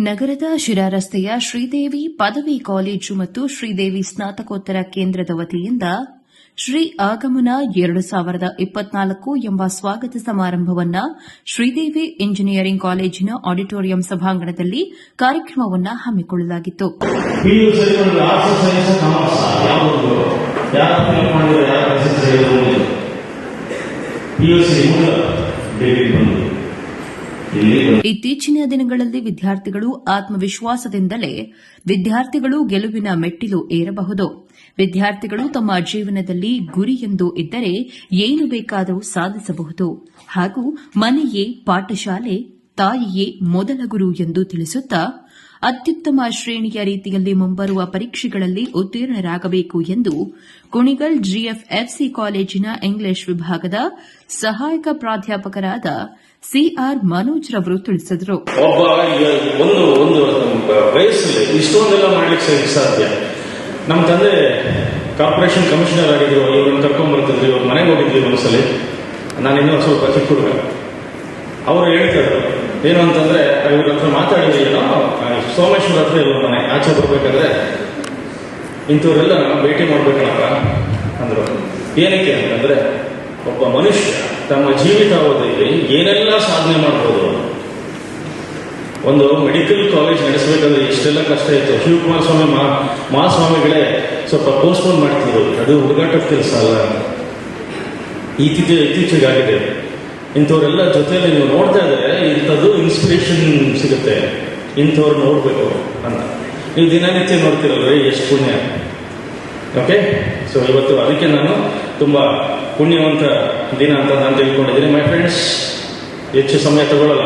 ನಗರದ ಶಿರಾ ರಸ್ತೆಯ ಶ್ರೀದೇವಿ ಪದವಿ ಕಾಲೇಜು ಮತ್ತು ಶ್ರೀದೇವಿ ಸ್ನಾತಕೋತ್ತರ ಕೇಂದ್ರದ ವತಿಯಿಂದ ಶ್ರೀ ಆಗಮನ 2024 ಎಂಬ ಸ್ವಾಗತ ಸಮಾರಂಭವನ್ನು ಶ್ರೀದೇವಿ ಇಂಜಿನಿಯರಿಂಗ್ ಕಾಲೇಜಿನ ಆಡಿಟೋರಿಯಂ ಸಭಾಂಗಣದಲ್ಲಿ ಕಾರ್ಯಕ್ರಮವನ್ನು ಹಮ್ಮಿಕೊಳ್ಳಲಾಗಿತ್ತು. ಇತ್ತೀಚಿನ ದಿನಗಳಲ್ಲಿ ವಿದ್ಯಾರ್ಥಿಗಳು ಆತ್ಮವಿಶ್ವಾಸದಿಂದಲೇ ವಿದ್ಯಾರ್ಥಿಗಳು ಗೆಲುವಿನ ಮೆಟ್ಟಿಲು ಏರಬಹುದು. ವಿದ್ಯಾರ್ಥಿಗಳು ತಮ್ಮ ಜೀವನದಲ್ಲಿ ಗುರಿಯೊಂದು ಇದ್ದರೆ ಏನು ಬೇಕಾದರೂ ಸಾಧಿಸಬಹುದು ಹಾಗೂ ಮನೆಯೇ ಪಾಠಶಾಲೆ, ತಾಯಿಯೇ ಮೊದಲ ಗುರು ಎಂದು ತಿಳಿಸುತ್ತಾ ಅತ್ಯುತ್ತಮ ಶ್ರೇಣಿಯ ರೀತಿಯಲ್ಲಿ ಮುಂಬರುವ ಪರೀಕ್ಷೆಗಳಲ್ಲಿ ಉತ್ತೀರ್ಣರಾಗಬೇಕು ಎಂದು ಕುಣಿಗಲ್ ಜಿಎಫ್ಎಫ್ಸಿ ಕಾಲೇಜಿನ ಇಂಗ್ಲಿಷ್ ವಿಭಾಗದ ಸಹಾಯಕ ಪ್ರಾಧ್ಯಾಪಕರಾದ ಸಿಆರ್ ಮನೋಜ್ ರವರು ತಿಳಿಸಿದರು. ಒಂದು ವಯಸ್ಸಲ್ಲಿ ಇಷ್ಟೊಂದೆಲ್ಲ ಮಾಡ್ಲಿಕ್ಕೆ ಸಾಧ್ಯ. ನಮ್ಮ ತಂದೆ ಕಾರ್ಪೊರೇಷನ್ ಕಮಿಷನರ್ ಆಗಿದ್ರು. ಇವ್ರನ್ನ ಕರ್ಕೊಂಡ್ ಬರ್ತಿದ್ರು. ಇವ್ರ ಮನೆಗೆ ಹೋಗಿದ್ವಿ ಒಂದ್ಸಲಿ. ನಾನು ಇನ್ನೂ ಸ್ವಲ್ಪ ಚಿಕ್ಕ ಹುಡುಗ. ಅವರು ಹೇಳ್ತಾರೆ ಏನು ಅಂತಂದ್ರೆ, ಇವ್ರ ಹತ್ರ ಮಾತಾಡಿದ್ವಿ, ಏನೋ ಸೋಮೇಶ್ವರ ಹತ್ರ ಇವ್ರ ಮನೆ ಆಚೆ ಬರ್ಬೇಕಾದ್ರೆ ಇಂಥವ್ರೆಲ್ಲ ಭೇಟಿ ಮಾಡ್ಬೇಕಣಪ್ಪ ಅಂದ್ರು. ಏನಕ್ಕೆ ಅಂತಂದ್ರೆ, ಒಬ್ಬ ಮನುಷ್ಯ ತಮ್ಮ ಜೀವಿತಾವಧಿಯಲ್ಲಿ ಏನೆಲ್ಲ ಸಾಧನೆ ಮಾಡ್ಬೋದು. ಒಂದು ಮೆಡಿಕಲ್ ಕಾಲೇಜ್ ನಡೆಸಬೇಕಾದ್ರೆ ಇಷ್ಟೆಲ್ಲ ಕಷ್ಟ ಇತ್ತು. ಶಿವಕುಮಾರ ಸ್ವಾಮಿ ಮಹಾಸ್ವಾಮಿಗಳೇ ಸ್ವಲ್ಪ ಪೋಸ್ಟ್ಪೋನ್ ಮಾಡ್ತಿದ್ರು. ಅದು ಹುಡುಗಾಟದ ಕೆಲಸ ಅಲ್ಲ. ಇತ್ತೀಚೆಗಾಗಿದೆ. ಇಂಥವ್ರೆಲ್ಲ ಜೊತೆಯಲ್ಲಿ ನೀವು ನೋಡ್ತಾ ಇದ್ರೆ ಇಂಥದ್ದು ಇನ್ಸ್ಪಿರೇಷನ್ ಸಿಗುತ್ತೆ. ಇಂಥವ್ರು ನೋಡ್ಬೇಕು ಅಂತ ನೀವು ದಿನನಿತ್ಯ ನೋಡ್ತಿರಲ್ರಿ, ಎಷ್ಟು ಪುಣ್ಯ. ಓಕೆ, ಸೊ ಇವತ್ತು ಅದಕ್ಕೆ ನಾನು ತುಂಬಾ ಪುಣ್ಯವಂತ ದಿನ ಅಂತ ನಾನು ತಿಳ್ಕೊಂಡಿದ್ದೀನಿ. ಮೈ ಫ್ರೆಂಡ್ಸ್, ಹೆಚ್ಚು ಸಮಯ ತಗೊಳ್ಳಲ್ಲ,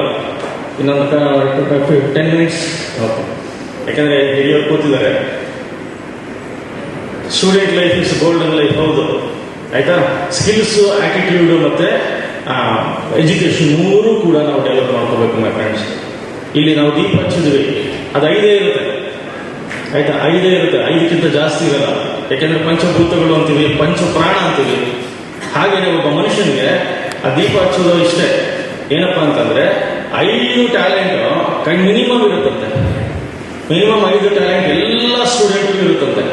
ಇನ್ನೊಂದು 10 ಮಿನಿಟ್ಸ್. ಓಕೆ, ಯಾಕಂದ್ರೆ ಹಿರಿಯವರು ಕೂತಿದ್ದಾರೆ. Student life is golden life. ಹೌದು, ಆಯ್ತಾ. ಸ್ಕಿಲ್ಸ್, ಆಟಿಟ್ಯೂಡ್ ಮತ್ತೆ ಎಜುಕೇಶನ್ ಮೂರು ಕೂಡ ನಾವು ಡೆವಲಪ್ ಮಾಡ್ಕೋಬೇಕು ಮೈ ಫ್ರೆಂಡ್ಸ್. ಇಲ್ಲಿ ನಾವು ದೀಪ ಹಚ್ಚಿದ್ವಿ, ಅದು 5 ಇರುತ್ತೆ, ಆಯ್ತಾ. 5 ಇರುತ್ತೆ, 5ಕ್ಕಿಂತ ಜಾಸ್ತಿ ಇರಲ್ಲ. ಯಾಕೆಂದ್ರೆ ಪಂಚಭೂತಗಳು ಅಂತೀವಿ, ಪಂಚಪ್ರಾಣ ಅಂತೀವಿ. ಹಾಗೇನೆ ಒಬ್ಬ ಮನುಷ್ಯನಿಗೆ ಆ ದೀಪ ಹಚ್ಚೋದು ಇಷ್ಟೇ. ಏನಪ್ಪಾ ಅಂತಂದ್ರೆ 5 ಟ್ಯಾಲೆಂಟ್ ಮಿನಿಮಮ್ ಇರುತ್ತಂತೆ. ಮಿನಿಮಮ್ 5 ಟ್ಯಾಲೆಂಟ್ ಎಲ್ಲ ಸ್ಟೂಡೆಂಟ್ಗೂ ಇರುತ್ತಂತೆ.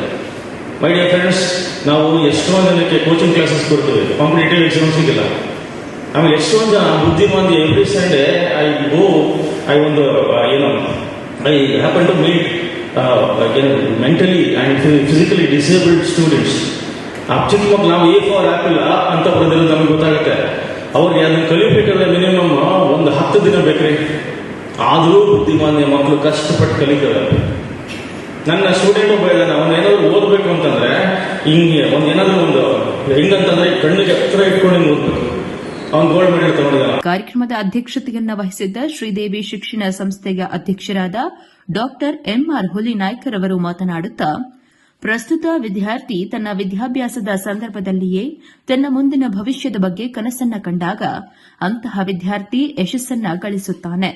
ಮೈ ಡಿಯರ್ ಫ್ರೆಂಡ್ಸ್, ನಾವು ಎಷ್ಟೊಂದು ಜನಕ್ಕೆ ಕೋಚಿಂಗ್ ಕ್ಲಾಸಸ್ ಕೊಡ್ತೀವಿ, ಕಾಂಪಿಟೇಟಿವ್ ಎಕ್ಸಾಮ್ಸಿಗೆಲ್ಲ. ಆಮೇಲೆ ಎಷ್ಟೊಂದು ಜನ ಬುದ್ಧಿಮಾಂದಿ every Sunday I happen to meet mentally and physically disabled students. ಚಿಕ್ಕ ಮಕ್ಕಳು ನಾವು A ಫಾರ್ ಆಪಲ್ ಅಂತ ಬರೆದಿರೋದು ನಮ್ಗೆ ಗೊತ್ತಾಗುತ್ತೆ. ಅವ್ರಿಗೆ ಅದನ್ನು ಕಲಿಬೇಕಾದ್ರೆ ಮಿನಿಮಮ್ ಒಂದು 10 ದಿನ ಬೇಕ್ರಿ. ಆದರೂ ಬುದ್ಧಿಮಾನ್ಯ ಮಕ್ಕಳು ಕಷ್ಟಪಟ್ಟು ಕಲಿತಾರೆ. ನನ್ನ ಸ್ಟೂಡೆಂಟ್ ಒಬ್ಬ ಇದ್ದಾನೆ, ಅವನೇನಾದ್ರು ಓದಬೇಕು ಅಂತಂದ್ರೆ ಹಿಂಗೆ ಹೆಂಗಂತಂದ್ರೆ ಕಣ್ಣಿಗೆ ಹತ್ರ ಇಟ್ಕೊಂಡು ಹಿಂಗೆ ಓದ್ಬೇಕು. ಅವನು ಗೋಲ್ಡ್ ಮೆಡಲ್ ತಗೊಂಡಿದ್ದಾನೆ. ಕಾರ್ಯಕ್ರಮದ ಅಧ್ಯಕ್ಷತೆಯನ್ನು ವಹಿಸಿದ್ದ ಶ್ರೀದೇವಿ ಶಿಕ್ಷಣ ಸಂಸ್ಥೆಯ ಅಧ್ಯಕ್ಷರಾದ ಡಾಕ್ಟರ್ ಎಂಆರ್ ಹುಲಿನಾಯ್ಕರ್ ಅವರು ಮಾತನಾಡುತ್ತಾ, ಪ್ರಸ್ತುತ ವಿದ್ಯಾರ್ಥಿ ತನ್ನ ವಿದ್ಯಾಭ್ಯಾಸದ ಸಂದರ್ಭದಲ್ಲಿಯೇ ತನ್ನ ಮುಂದಿನ ಭವಿಷ್ಯದ ಬಗ್ಗೆ ಕನಸನ್ನ ಕಂಡಾಗ ಅಂತಹ ವಿದ್ಯಾರ್ಥಿ ಯಶಸ್ಸನ್ನ ಗಳಿಸುತ್ತಾನೆ.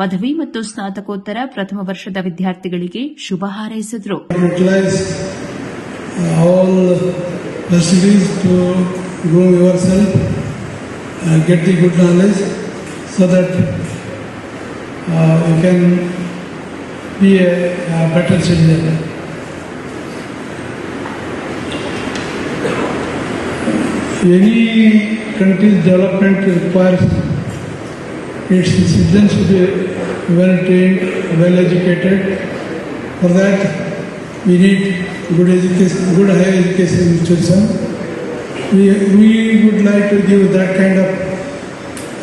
ಪದವಿ ಮತ್ತು ಸ್ನಾತಕೋತ್ತರ ಪ್ರಥಮ ವರ್ಷದ ವಿದ್ಯಾರ್ಥಿಗಳಿಗೆ ಶುಭ ಹಾರೈಸಿದರು. Get the good knowledge so that you can be a better citizen. Any country's development requires its citizens to be well trained, well educated. For that, we need good education, good higher education institution. We would like to give that kind of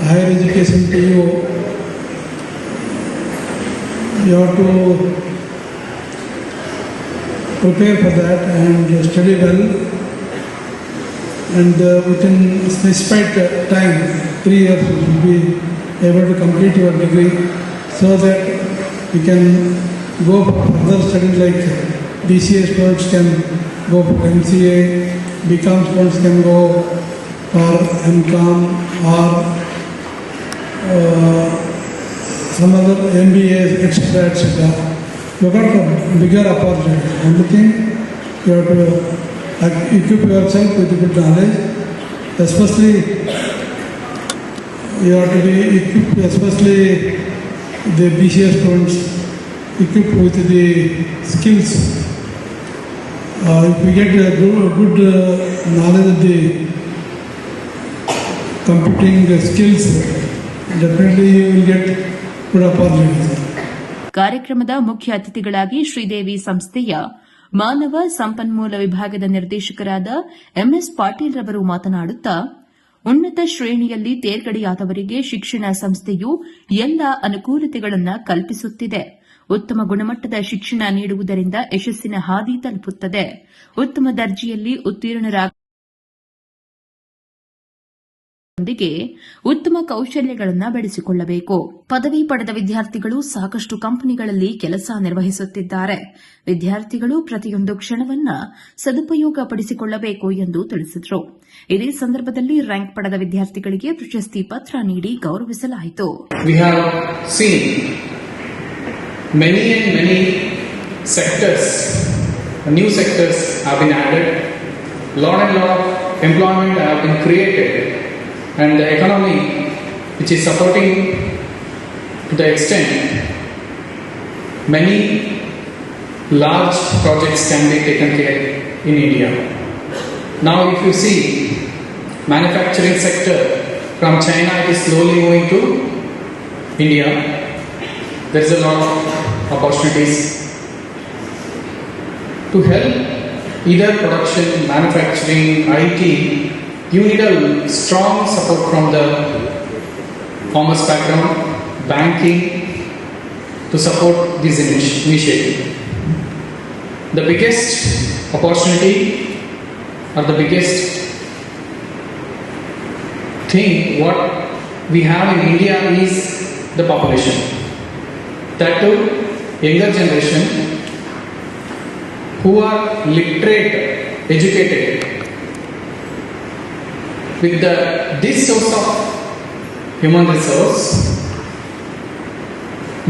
higher education to you. You have to prepare for that and study well, and within specified time, 3 years, you will be able to complete your degree, so that you can go for further studies like BCA students can go for MCA, BCom students can go for MCom or some other MBA, etc., etc. You got a bigger opportunity. Only thing, you have to equip yourself with good knowledge, especially you have to be equipped, especially the BCS students equipped with the skills. If we get a good knowledge of the computing skills, definitely you will get good opportunities. ಕಾರ್ಯಕ್ರಮದ ಮುಖ್ಯ ಅತಿಥಿಗಳಾಗಿ ಶ್ರೀದೇವಿ ಸಂಸ್ಥೆಯ ಮಾನವ ಸಂಪನ್ಮೂಲ ವಿಭಾಗದ ನಿರ್ದೇಶಕರಾದ MS Patil ರವರು ಮಾತನಾಡುತ್ತಾ, ಉನ್ನತ ಶ್ರೇಣಿಯಲ್ಲಿ ತೇರ್ಗಡೆಯಾದವರಿಗೆ ಶಿಕ್ಷಣ ಸಂಸ್ಥೆಯು ಎಲ್ಲ ಅನುಕೂಲತೆಗಳನ್ನು ಕಲ್ಪಿಸುತ್ತಿದೆ. ಉತ್ತಮ ಗುಣಮಟ್ಟದ ಶಿಕ್ಷಣ ನೀಡುವುದರಿಂದ ಯಶಸ್ಸಿನ ಹಾದಿ ತಲುಪುತ್ತದೆ. ಉತ್ತಮ ದರ್ಜೆಯಲ್ಲಿ ಉತ್ತೀರ್ಣರಾಗುವುದರೊಂದಿಗೆ ಉತ್ತಮ ಕೌಶಲ್ಯಗಳನ್ನು ಬೆಳೆಸಿಕೊಳ್ಳಬೇಕು. ಪದವಿ ಪಡೆದ ವಿದ್ಯಾರ್ಥಿಗಳು ಸಾಕಷ್ಟು ಕಂಪನಿಗಳಲ್ಲಿ ಕೆಲಸ ನಿರ್ವಹಿಸುತ್ತಿದ್ದಾರೆ. ವಿದ್ಯಾರ್ಥಿಗಳು ಪ್ರತಿಯೊಂದು ಕ್ಷಣವನ್ನು ಸದುಪಯೋಗಪಡಿಸಿಕೊಳ್ಳಬೇಕು ಎಂದು ತಿಳಿಸಿದರು. ಇದೇ ಸಂದರ್ಭದಲ್ಲಿ ರ್ಯಾಂಕ್ ಪಡೆದ ವಿದ್ಯಾರ್ಥಿಗಳಿಗೆ ಪ್ರಶಸ್ತಿ ಪತ್ರ ನೀಡಿ ಗೌರವಿಸಲಾಯಿತು. Many sectors, new sectors have been added, lot of employment have been created, and the economy which is supporting to the extent many large projects can be taken care in India. Now if you see manufacturing sector from China, it is slowly moving to India. There is a lot of opportunities to help either production, manufacturing, IT. You need a strong support from the commerce background, banking to support this initiative. The biggest opportunity or the biggest thing what we have in India is the population. That too, younger generation who are literate, educated. With this source of human resource,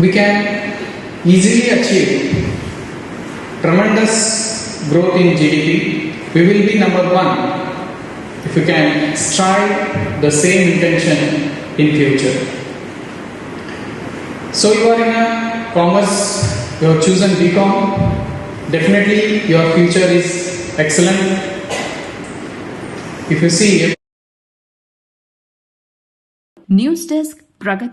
we can easily achieve tremendous growth in GDP. We will be number one if we can strive the same intention in future. So you are in a commerce, you have chosen BCom, definitely your future is excellent. If you see news desk Pragathi.